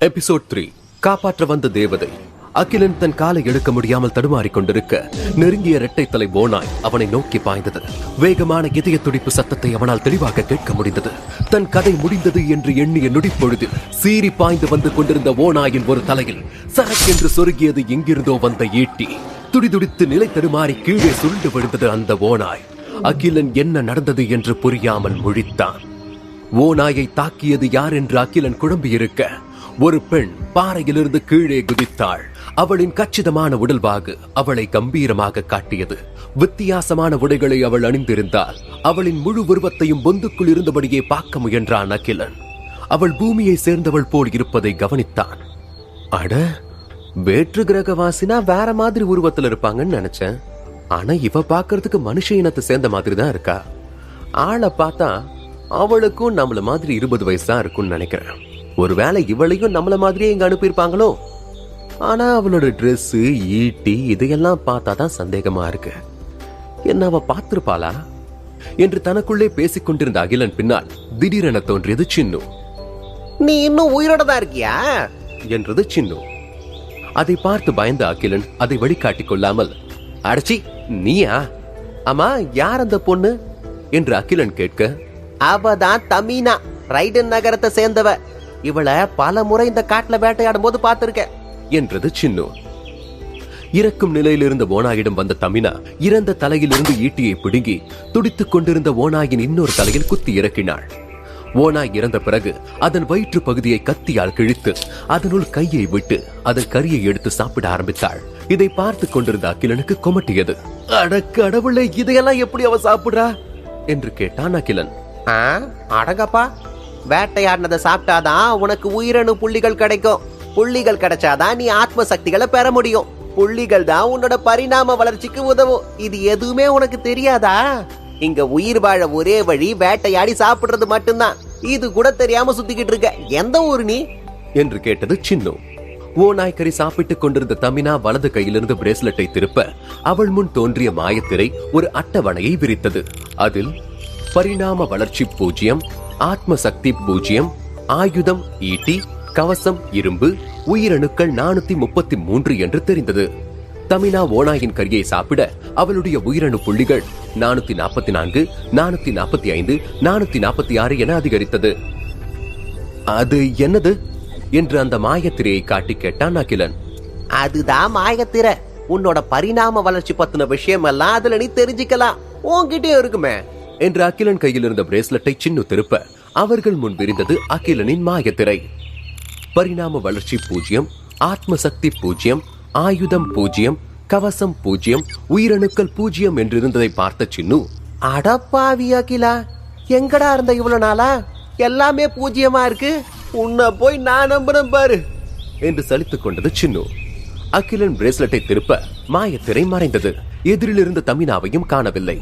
Episode 3. காப்பாற்ற வந்த தேவதை. அகிலன் தன் காலை எடுக்க முடியாமல் தடுமாறிக் கொண்டிருக்க நெருங்கிய இரட்டை தலை ஓநாய் அவனை நோக்கி பாய்ந்தது. வேகமான இதய துடிப்பு சத்தத்தை அவனால் தெளிவாக கேட்க முடிந்தது. தன் கதை முடிந்தது என்று எண்ணிய நொடிப்பொழுதில் சீறி பாய்ந்து வந்து கொண்டிருந்த ஓநாயின் ஒரு தலையில் சரக்கென்று சொருகியது எங்கிருந்தோ வந்த ஈட்டி. துடிதுடித்து நிலை தடுமாறி கீழே சுருண்டு விழுந்தது அந்த ஓநாய். அகிலன் என்ன நடந்தது என்று புரியாமல் முழித்தான். ஓநாயை தாக்கியது யார் என்று அகிலன் குழம்பியிருக்க, ஒரு பெண் பாறையிலிருந்து கீழே குதித்தாள். அவளின் கச்சிதமான உடல்வாகு அவளை கம்பீரமாக காட்டியது. வித்தியாசமான உடைகளை அவள் அணிந்திருந்தாள். அவளின் முழு உருவத்தையும் பொந்துக்குள் இருந்தபடியே பார்க்க முயன்றான் அகிலன். அவள் பூமியை சேர்ந்தவள் போல் இருப்பதை கவனித்தான். அட, வேற்று கிரகவாசினா வேற மாதிரி உருவத்தில் இருப்பாங்கன்னு நினைச்சேன். ஆனா இவ பாக்குறதுக்கு மனுஷ இனத்தை சேர்ந்த மாதிரி தான் இருக்கா. ஆளை பார்த்தா அவளுக்கும் நம்மள மாதிரி 20 வயசு தான் இருக்கும்னு நினைக்கிறேன். ஒருவேளை இவளையும் நம்மள மாதிரியே இங்க அனுப்பியிருப்பாங்களோ. ஆனா அவளோட ட்ரெஸ், ஈட்டி இதையெல்லாம் பார்த்தாதான் சந்தேகமா இருக்கு. என்ன அவ பார்த்திருப்பாளா என்று தனக்குள்ளே பேசிக் கொண்டிருந்த அகிலன் பின்னால் திடீரென தோன்றியது சின்னு. நீ இன்னும் உயிரோட தான் இருக்கியா என்றது சின்னு. அதை பார்த்து பயந்த அகிலன் அதை வழிகாட்டிக் கொள்ளாமல், அடச்சி நீயா? ஆமா, யார் அந்த பொண்ணு என்று அகிலன் கேட்க, அவதான் தமினா, ரைடன் நகரத்தை சேர்ந்தவ. இவளை பல முறை இந்த காட்டுல வேட்டையாடும் போது பார்த்திருக்க என்றது சின்னு. இறக்கும் நிலையில் இருந்த ஓநாயிடம் வந்த தமினா இறந்த தலையிலிருந்து ஈட்டியை பிடுங்கி துடித்துக் கொண்டிருந்த ஓநாயின் இன்னொரு தலையில் குத்தி இறக்கினாள். ஓநாய் இறந்த பிறகு அதன் வயிற்று பகுதியை கத்தியால் கிழித்து அதனுள் கையை விட்டு அதன் கரியை எடுத்து சாப்பிட ஆரம்பித்தாள். இதை பார்த்து கொண்டிருந்த அகிலனுக்கு கொமட்டியது. அட கடவுளே, இதையெல்லாம் எப்படி அவ சாப்பிடுறா என்று கேட்டான் அகிலன். அடங்கப்பா, வேட்டையாடினதை சாப்பிட்டாதான் உனக்கு உயிரணு புள்ளிகள் கிடைக்கும். புள்ளிகள் கிடைச்சாதான் நீ ஆத்ம சக்திகளை பெற முடியும். புள்ளிகள் தான் உன்னோட பரிணாம வளர்ச்சிக்கு உதவும். இது எதுவுமே உனக்கு தெரியாதா? இங்க உயிர் வாழ ஒரே வழி வேட்டையாடி சாப்பிடுறது மட்டும்தான். இது கூட தெரியாம சுத்திக்கிட்டு இருக்க. எந்த ஊரு நீ என்று கேட்டது சின்னு. ஓநாய் கறி சாப்பிட்டுக் கொண்டிருந்த தமினா வலது கையிலிருந்து பிரேஸ்லெட்டை திருப்ப அவள் முன் தோன்றிய மாயத்திரை ஒரு அட்டவணையை விரித்தது. அதில் பரிணாம வளர்ச்சி 0, ஆத்ம சக்தி 0, ஆயுதம் ஈட்டி, கவசம் இரும்பு, உயிரணுக்கள் 433 என்று தெரிந்தது. தமினா ஓநாயின் கரியை சாப்பிட அவளுடைய உயிரணு புள்ளிகள் 444, 445, 446 என அதிகரித்தது. அது என்னது என்று அந்த மாயத்திரையை காட்டி கேட்டான் அகிலன். அதுதான் மாயத்திரை. உன்னோட பரிணாம வளர்ச்சி பத்தின விஷயம் எல்லாம் அதுல நீ தெரிஞ்சுக்கலாம். உன்கிட்டே இருக்குமே என்று அகிலன் கையில் இருந்த பிரேஸ்லெட்டை சின்னு திருப்ப அவர்கள் முன் விரிந்தது அகிலனின் மாயத்திரை. பரிணாம வளர்ச்சி 0, ஆத்ம சக்தி 0, ஆயுதம் 0, கவசம் 0, உயிரணுக்கள் 0 என்றிருந்ததை பார்த்த சின்னு, அடப்பாவி அகிலா, எங்கடா இருந்த இவ்வளவு நாளா? எல்லாமே 0 இருக்கு. உன்னை போய் நான் நம்புறேன் பாரு என்று சலித்துக் கொண்டது சின்னு. அகிலன் பிரேஸ்லெட்டை திருப்ப மாயத்திரை மறைந்தது. எதிரில் இருந்த தமினாவையும் காணவில்லை.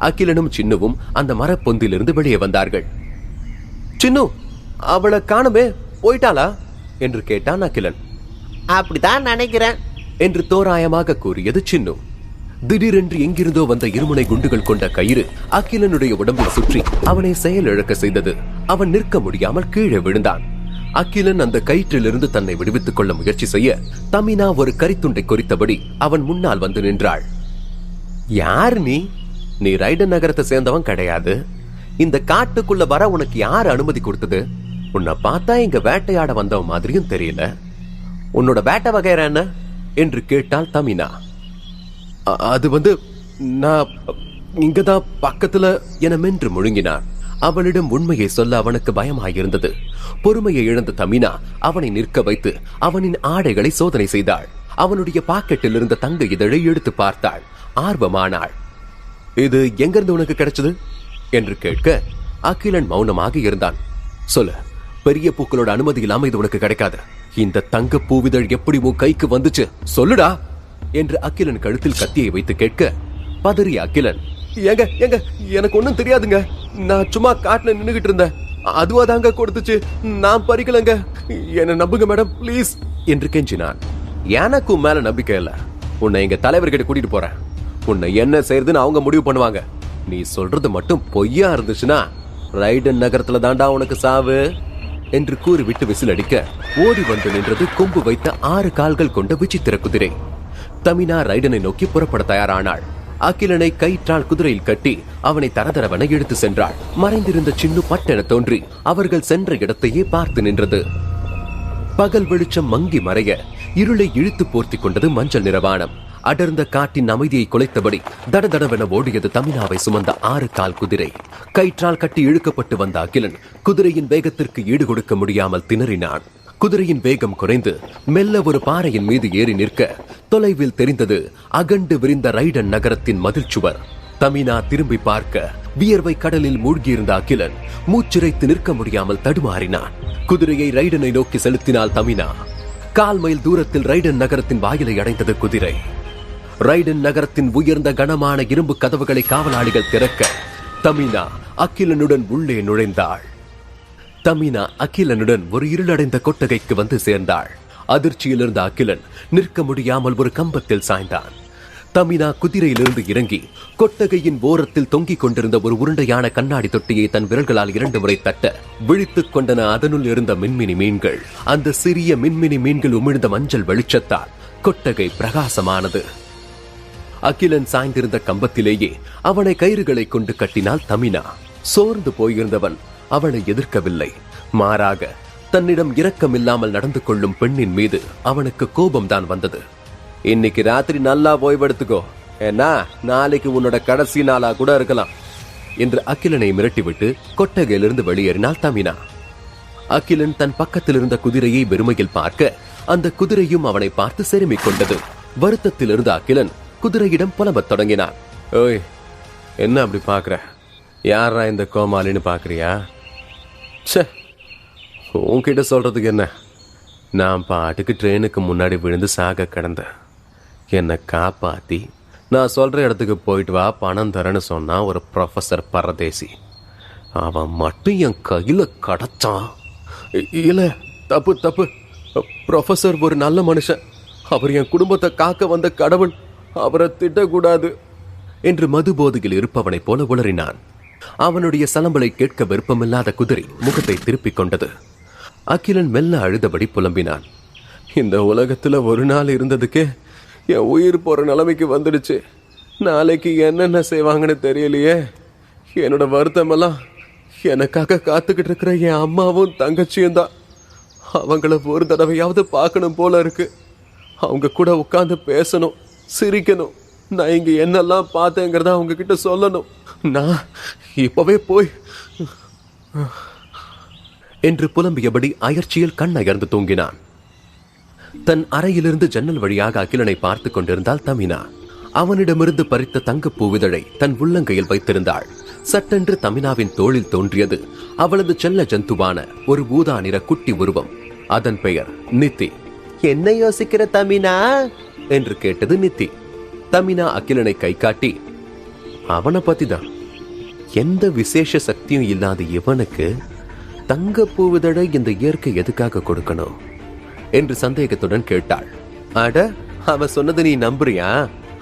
அகிலனும் சின்னுவும் அந்த மரப்பொந்திலிருந்து வெளியே வந்தார்கள். சின்னு, அவளை காணமே, போயிட்டாளா என்று கேட்டான் அகிலன். அப்படிதான் நினைக்கிறேன் என்று தோராயமாக கூறியது சின்னு. திடீரென்று எங்கிருந்தோ வந்த இருமுனை குண்டுகள் கொண்ட கயிறு அகிலனுடைய உடம்பில் சுற்றி அவனை செயலிழக்க செய்தது. அவன் நிற்க முடியாமல் கீழே விழுந்தான். அகிலன் அந்த கயிற்றிலிருந்து தன்னை விடுவித்துக் கொள்ள முயற்சி செய்ய தமினா ஒரு கரித்துண்டை குறித்தபடி அவன் முன்னால் வந்து நின்றாள். யார் நீ? நீ ரைடன் நகரத்தை சேர்ந்தவன் கிடையாது. இந்த காட்டுக்குள்ள வர உனக்கு யார் அனுமதி கொடுத்தது? உன்னை பார்த்தா இங்க வேட்டையாட வந்தவன் மாதிரியும் தெரியல. உன்னோட வேட்டை வகை என்ன என்று கேட்டாள் தமினா. அது நான் இங்கதான் பக்கத்துல என மென்று முழுங்கினான். அவளிடம் உண்மையை சொல்ல அவனுக்கு பயமாயிருந்தது. பொறுமையை இழந்த தமினா அவனை நிற்க வைத்து அவனின் ஆடைகளை சோதனை செய்தாள். அவனுடைய பாக்கெட்டில் இருந்த தங்க இதழை எடுத்து பார்த்தாள். ஆர்வமானாள். இது எங்கிருந்து உனக்கு கிடைச்சது என்று கேட்க அகிலன் மௌனமாக இருந்தான். சொல்லு, பெரிய பூக்களோட அனுமதி இல்லாம இது உனக்கு கிடைக்காது. இந்த தங்க பூவிதழ் எப்படி உன் கைக்கு வந்துச்சு சொல்லுடா என்று அகிலன் கழுத்தில் கத்தியை வைத்து கேட்க பதறிய அகிலன், எங்க எங்க எனக்கு ஒண்ணும் தெரியாதுங்க. நான் சும்மா காட்டுல நின்னுகிட்டு இருந்தேன். அதுவா தாங்க கொடுத்துச்சு. நான் பறிக்கலங்க. என்ன நம்புங்க மேடம், பிளீஸ் என்று கெஞ்சினான். எனக்கும் மேல நம்பிக்கை இல்ல. உன்னை எங்க தலைவர்கிட்ட கூட்டிட்டு போறேன். உன்னை என்ன செய்யறதுன்னு அவங்க முடிவு பண்ணுவாங்க. நீ சொல்றது மட்டும் பொய்யா இருந்துச்சுன்னா ரைடன் நகரத்துல தாண்டா உனக்கு சாவு என்று கூறிவிட்டு விசிலடிக்க ஓடி வந்து நின்றது கொம்பு வைத்த 6 கால்கள் கொண்ட விசித்திர குதிரை. தமினா ரைடனை நோக்கி புறப்பட தயாரானாள். அகிலனை கயிற்றால் குதிரையில் கட்டி அவனை தரதரவென இழுத்து சென்றாள். மறைந்திருந்த சின்னு பட்டென தோன்றி அவர்கள் சென்ற இடத்தையே பார்த்து நின்றது. பகல் வெளிச்சம் மங்கி மறைய இருளை இழுத்து போர்த்தி கொண்டது மஞ்சள் நிறவானம். அடர்ந்த காட்டின் அமைதியை குலைத்தபடி தடதடவென ஓடியது தமினாவை சுமந்த 6 கால் குதிரை. கயிற்றால் கட்டி இழுக்கப்பட்டு வந்த அகிலன் குதிரையின் வேகத்திற்கு ஈடு கொடுக்க முடியாமல் திணறினான். குதிரையின் வேகம் குறைந்து மெல்ல ஒரு பாறையின் மீது ஏறி நிற்க தொலைவில் தெரிந்தது அகண்டு விரிந்த ரைடன் நகரத்தின் மதில் சுவர். தமினா திரும்பி பார்க்க வியர்வை கடலில் மூழ்கியிருந்த அகிலன் மூச்சிறைத்து நிற்க முடியாமல் தடுமாறினான். குதிரையை ரைடனை நோக்கி செலுத்தினாள் தமினா. 1/4 மைல் தூரத்தில் ரைடன் நகரத்தின் வாயிலை அடைந்தது குதிரை. ரைடன் நகரத்தின் உயர்ந்த கனமான இரும்பு கதவுகளை காவலாளிகள் திறக்க தமினா அகிலனுடன் உள்ளே நுழைந்தாள். தமினா அகிலனுடன் ஒரு இருளடைந்த கொட்டகைக்கு வந்து சேர்ந்தாள். அதிர்ச்சியிலிருந்த அகிலன் நிற்க முடியாமல் ஒரு கம்பத்தில் சாய்ந்தான். தமினா குதிரையிலிருந்து இறங்கி கொட்டகையின் ஓரத்தில் தொங்கிக் கொண்டிருந்த ஒரு உருண்டையான கண்ணாடி தொட்டியை தன் விரல்களால் 2 முறை தட்ட விழித்துக் கொண்டன அதனுள் இருந்த மின்மினி மீன்கள். அந்த சிறிய மின்மினி மீன்கள் உமிழ்ந்த மஞ்சள் வெளிச்சத்தால் கொட்டகை பிரகாசமானது. அகிலன் சாய்ந்திருந்த கம்பத்திலேயே அவனை கயிறுகளை கொண்டு கட்டினாள் தமினா. சோர்ந்து போயிருந்தவன் அவளை எதிர்க்கவில்லை. மாறாக தன்னிடம் இரக்கமில்லாமல் நடந்து கொள்ளும் பெண்ணின் மீது அவனுக்கு கோபம்தான் வந்தது. இன்னைக்கு ராத்திரி நல்லா ஓய்வெடுத்துக்கோ, ஏன்னா நாளைக்கு உன்னோட கடைசி நாளா கூட இருக்கலாம் என்று அகிலனை மிரட்டிவிட்டு கொட்டகையிலிருந்து வெளியேறினாள் தமினா. அகிலன் தன் பக்கத்தில் இருந்த குதிரையை வெறுமையில் பார்க்க அந்த குதிரையும் அவனை பார்த்து செருமிக் கொண்டது. வருத்தத்தில் இருந்த அகிலன் குதிரையிடம் புலம்பத் தொடங்கினான். ஓய், என்ன அப்படி பாக்குற? யாரா இந்த கோமாளின்னு பாக்குறியா? உன்கிட்ட சொல்றதுக்கு என்ன? நான் பாட்டுக்கு ட்ரெயினுக்கு முன்னாடி விழுந்து சாக கிடந்தேன். என்னை காப்பாத்தி நான் சொல்ற இடத்துக்கு போயிட்டு வா, பணம் தரேன்னு சொன்னா ஒரு ப்ரொஃபசர் பரதேசி. அவன் மட்டும் என் கையில கடச்சான். இல்ல, தப்பு தப்பு. ப்ரொஃபசர் ஒரு நல்ல மனுஷன். அவர் என் குடும்பத்தை காக்க வந்த கடவுள். அவரை திட்டக்கூடாது என்று மது போதையில் இருப்பவனைப் போல உளறினான். அவனுடைய சலம்பலை கேட்க விருப்பமில்லாத குதிரை முகத்தை திருப்பிக் கொண்டது. அகிலன் மெல்ல அழுதபடி புலம்பினான். இந்த உலகத்துல ஒரு நாள் இருந்ததுக்கே என் உயிர் போற நிலைமைக்கு வந்துடுச்சு. நாளைக்கு என்னென்ன செய்வாங்கன்னு தெரியலையே. என்னோட வருத்தமெல்லாம் எனக்காக காத்துக்கிட்டு இருக்கிற என் அம்மாவும் தங்கச்சியும் தான். அவங்கள ஒரு தடவையாவது பார்க்கணும் போல இருக்கு. அவங்க கூட உட்கார்ந்து பேசணும், சிரிக்கணும். நான் இங்க என்னெல்லாம் பார்த்தேங்கிறத அவங்க கிட்ட சொல்லணும். நான் இப்பவே போய் என்று புலம்பியபடி அயற்சியில் கண் அயர்ந்து தூங்கினான். தன் அறையிலிருந்து ஜன்னல் வழியாக அகிலனை பார்த்து கொண்டிருந்தாள் தமினா. அவனிடமிருந்து பறித்த தங்கப்பூ விதழை தன் உள்ளங்கையில் வைத்திருந்தாள். சட்டென்று தமினாவின் தோளில் தோன்றியது அவளது செல்ல ஜந்துவான ஒரு ஊதா நிற குட்டி உருவம். அதன் பெயர் நித்தி. என்ன யோசிக்கிற தமினா என்று கேட்டது நித்தி. தமினா அகிலனை கை காட்டி, அவனை பத்திதான். எந்த விசேஷ சக்தியும் இல்லாத இவனுக்கு தங்கப்பூ விதழை இந்த இயற்கை எதுக்காக கொடுக்கணும் என்று சந்தேகத்துடன் கேட்டாள். அட, அவன் சொன்னது நீ நம்புறியா?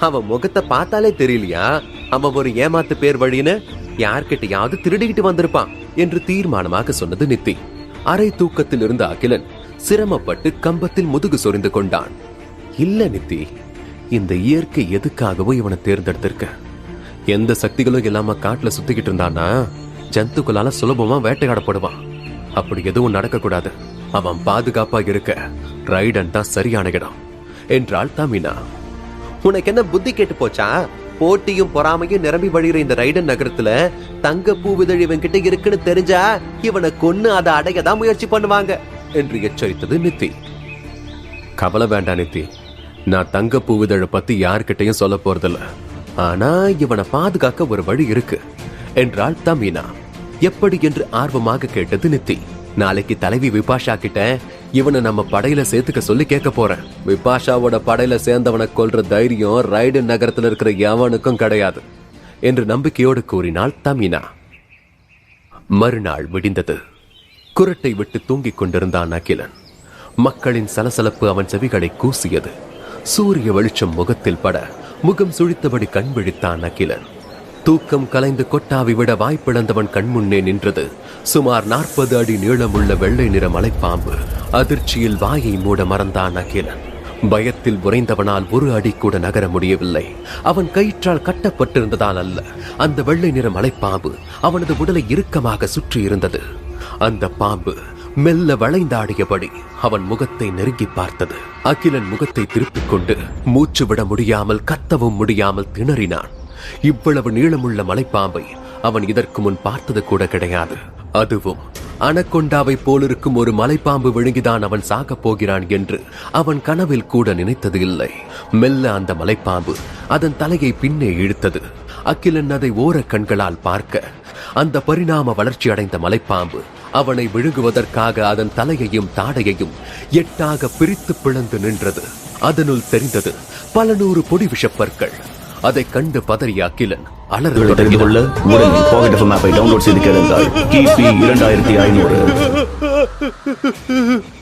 அவன் முகத்தை பார்த்தாலே தெரியலையா அவன் ஒரு ஏமாத்து பேர் வழின்னு? யார்கிட்டயாவது திருடிக்கிட்டு வந்திருப்பான் என்று தீர்மானமாக சொன்னது நித்தி. அரை தூக்கத்தில் இருந்த அகிலன் சிரமப்பட்டு கம்பத்தில் முதுகு சொரிந்து கொண்டான். இல்ல நித்தி, இந்த இயற்கை எதுக்காகவோ இவனை தேர்ந்தெடுத்திருக்க. எந்த சக்திகளும் இல்லாம காட்டுல சுத்திக்கிட்டு இருந்தானா ஜந்துக்களால சுலபமா வேட்டையாடப்படுவான். அப்படி எதுவும் நடக்க கூடாது. அவன் பாதுகாப்பா இருக்க ரைடன் தான் சரியான இடம் என்றாள் தமினா. உனக்கு என்ன புத்தி கேட்டு போச்சா? போட்டியும் பொறாமையும் நிரம்பி வழிகிற இந்த ரைடன் நகரத்துல தங்கப்பூ விதழ் இவன் கிட்ட இருக்குன்னு தெரிஞ்சா இவனை கொன்னு அதை அடையதான் முயற்சி பண்ணுவாங்க என்று எச்சரித்தது நித்தி. கவலை வேண்டாம் நித்தி, நான் தங்கப்பூ விதழை பத்தி யார்கிட்டையும் சொல்ல போறதில்ல. ஆனா இவனை பாதுகாக்க ஒரு வழி இருக்கு என்றாள் தமினா. எப்படி என்று ஆர்வமாக கேட்டது நித்தி. நாளைக்கு தலைவி விபாஷா கிட்ட இவனை நம்ம படையில சேர்த்துக்க சொல்லி கேட்க போறேன். விபாஷாவோட படையில சேர்ந்தவனை கொல்ற தைரியம் ரைடன் நகரத்தில் இருக்கிற எவனுக்கும் கிடையாது என்று நம்பிக்கையோடு கூறினாள் தமினா. மறுநாள் விடிந்தது. குரட்டை விட்டு தூங்கிக் கொண்டிருந்தான் அகிலன். மக்களின் சலசலப்பு அவன் செவிகளை கூசியது. சூரிய வெளிச்சம் முகத்தில் பட முகம் சுழித்தபடி கண் விழித்தான் அகிலன். தூக்கம் கலைந்து கொட்டாவி விட வாய்ப்பிழந்தவன் கண்முன்னே நின்றது சுமார் 40 அடி நீளமுள்ள வெள்ளை நிற மலைப்பாம்பு. அதிர்ச்சியில் வாயை மூட மறந்தான் அகிலன். பயத்தில் உறைந்தவனால் ஒரு அடி கூட நகர முடியவில்லை. அவன் கயிற்றால் கட்டப்பட்டிருந்ததால் அல்ல, அந்த வெள்ளை நிற மலைப்பாம்பு அவனது உடலை இறுக்கமாக சுற்றி இருந்தது. அந்த பாம்பு மெல்ல வளைந்தாடியபடி அவன் முகத்தை நெருங்கி பார்த்தது. அகிலன் முகத்தை திருப்பிக் கொண்டு மூச்சு விட முடியாமல் கத்தவும் முடியாமல் திணறினான். இவ்வளவு நீளமுள்ள மலைப்பாம்பை அவன் இதற்கு முன் பார்த்தது கூட கிடையாது. அதுவும் அனகொண்டாவை போலிருக்கும் ஒரு மலைப்பாம்பு விழுங்கிதான் அவன் சாகப் போகிறான் என்று அவன் கனவில் கூட நினைத்தது இல்லை. மெல்ல அந்த மலைப்பாம்பு அதன் தலையை பின்னே இழுத்தது. அகிலன் அதை ஓர கண்களால் பார்க்க அந்த பரிணாம வளர்ச்சி அடைந்த மலைப்பாம்பு அவனை விழுங்குவதற்காக அதன் தலையையும் தாடையையும் 8ஆக பிரித்து பிளந்து நின்றது. அதனுள் தெரிந்தது பல 100 பொடி விஷப்பற்கள். அதை கண்டு பதறிய அகிலன் தெரிந்து கொள்ள உடனே பாக்கெட் எஃப்எம் ஆப்பை டவுன்லோட் செய்து கேளுங்கள். கிபி 2500